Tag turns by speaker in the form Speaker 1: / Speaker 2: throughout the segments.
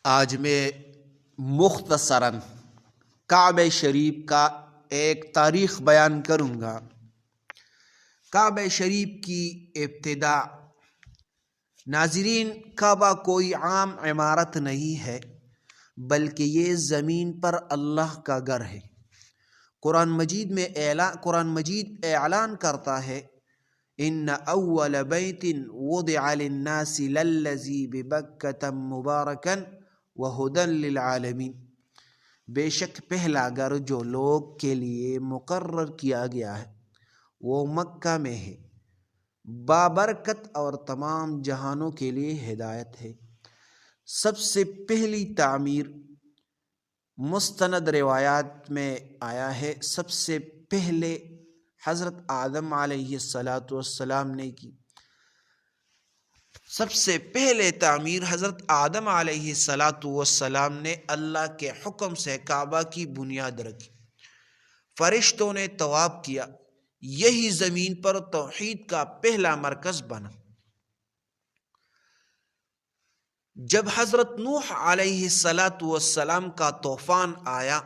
Speaker 1: آج میں مختصراً کعبہ شریف کا ایک تاریخ بیان کروں گا۔ کعبہ شریف کی ابتدا، ناظرین، کعبہ کوئی عام عمارت نہیں ہے بلکہ یہ زمین پر اللہ کا گھر ہے۔ قرآن مجید اعلان کرتا ہے، ان اول بیت وضع للناس للذی ببکۃ مبارکا وہدی للعالمین، بے شک پہلا گھر جو لوگ کے لیے مقرر کیا گیا ہے وہ مکہ میں ہے، بابرکت اور تمام جہانوں کے لیے ہدایت ہے۔ سب سے پہلی تعمیر مستند روایات میں آیا ہے، سب سے پہلے حضرت آدم علیہ السلام نے کی۔ سب سے پہلے تعمیر حضرت آدم علیہ السلام نے اللہ کے حکم سے کعبہ کی بنیاد رکھی، فرشتوں نے طواف کیا، یہی زمین پر توحید کا پہلا مرکز بنا۔ جب حضرت نوح علیہ السلام کا طوفان آیا،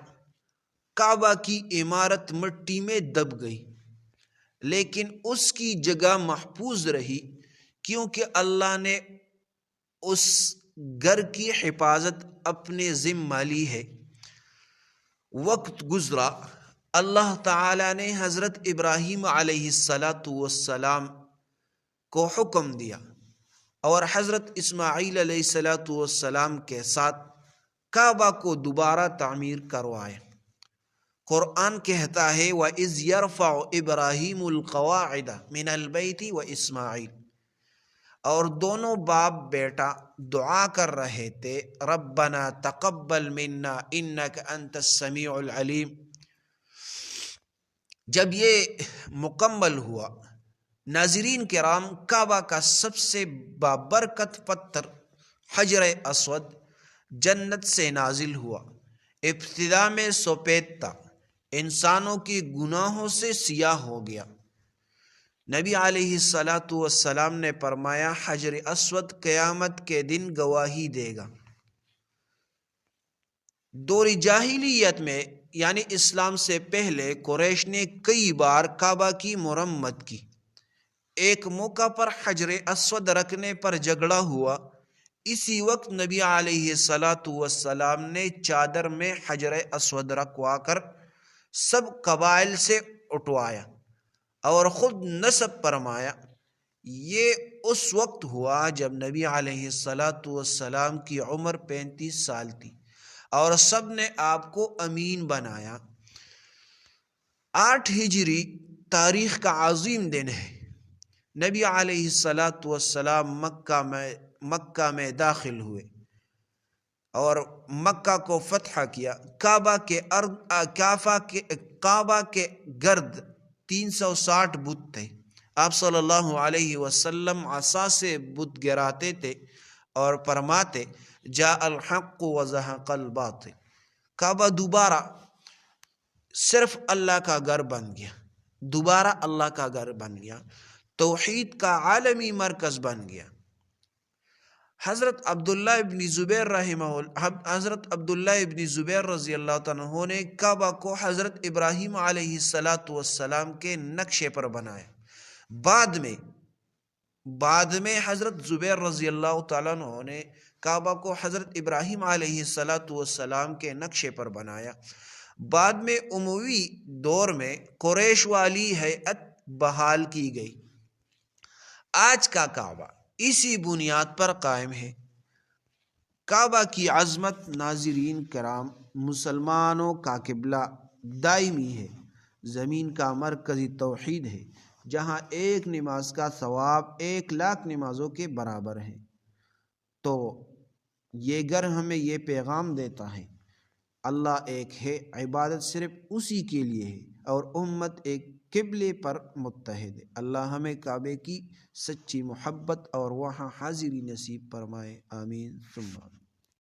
Speaker 1: کعبہ کی عمارت مٹی میں دب گئی، لیکن اس کی جگہ محفوظ رہی کیونکہ اللہ نے اس گھر کی حفاظت اپنے ذمہ لی ہے۔ وقت گزرا، اللہ تعالی نے حضرت ابراہیم علیہ السلام کو حکم دیا اور حضرت اسماعیل علیہ السلام کے ساتھ کعبہ کو دوبارہ تعمیر کروایا۔ قرآن کہتا ہے، وَإِذْ يَرْفَعُ إِبْرَاهِيمُ الْقَوَاعِدَ مِنَ الْبَيْتِ وَإِسْمَاعِيلُ، اور دونوں باپ بیٹا دعا کر رہے تھے، رَبَّنَا تَقَبَّلْ مِنَّا إِنَّكَ أَنْتَ السَّمِيعُ الْعَلِيمُ۔ جب یہ مکمل ہوا، ناظرین کرام، کعبہ کا سب سے بابرکت پتھر حجر اسود جنت سے نازل ہوا۔ ابتدا میں سفید تھا، انسانوں کی گناہوں سے سیاہ ہو گیا۔ نبی علیہ السلام نے فرمایا، حجر اسود قیامت کے دن گواہی دے گا۔ دور جاہلیت میں یعنی اسلام سے پہلے قریش نے کئی بار کعبہ کی مرمت کی۔ ایک موقع پر حجر اسود رکھنے پر جھگڑا ہوا، اسی وقت نبی علیہ السلام نے چادر میں حجر اسود رکھوا کر سب قبائل سے اٹھوایا اور خود نصب فرمایا۔ یہ اس وقت ہوا جب نبی علیہ السلام کی عمر 35 سال تھی اور سب نے آپ کو امین بنایا۔ 8 ہجری تاریخ کا عظیم دن ہے۔ نبی علیہ السلام مکہ میں داخل ہوئے اور مکہ کو فتح کیا۔ کعبہ کے گرد 360 بت تھے۔ آپ صلی اللہ علیہ وسلم عصا سے بت گراتے تھے اور فرماتے، جاء الحق وزهق الباطل۔ کعبہ دوبارہ صرف اللہ کا گھر بن گیا، دوبارہ اللہ کا گھر بن گیا، توحید کا عالمی مرکز بن گیا۔ حضرت عبداللہ ابن زبیر رضی اللہ عنہ نے کعبہ کو حضرت ابراہیم علیہ السلام کے نقشے پر بنایا۔ بعد میں حضرت زبیر رضی اللہ تعالیٰ عنہ نے کعبہ کو حضرت ابراہیم علیہ السلام کے نقشے پر بنایا۔ بعد میں اموی دور میں قریش والی ہیئت بحال کی گئی۔ آج کا کعبہ اسی بنیاد پر قائم ہے۔ کعبہ کی عظمت، ناظرین کرام، مسلمانوں کا قبلہ دائمی ہے، زمین کا مرکزی توحید ہے، جہاں ایک نماز کا ثواب 1,00,000 نمازوں کے برابر ہے۔ تو یہ گھر ہمیں یہ پیغام دیتا ہے، اللہ ایک ہے، عبادت صرف اسی کے لیے ہے اور امت ایک قبلے پر متحد ہے۔ اللہ ہمیں کعبے کی سچی محبت اور وہاں حاضری نصیب فرمائے، آمین ثم آمین۔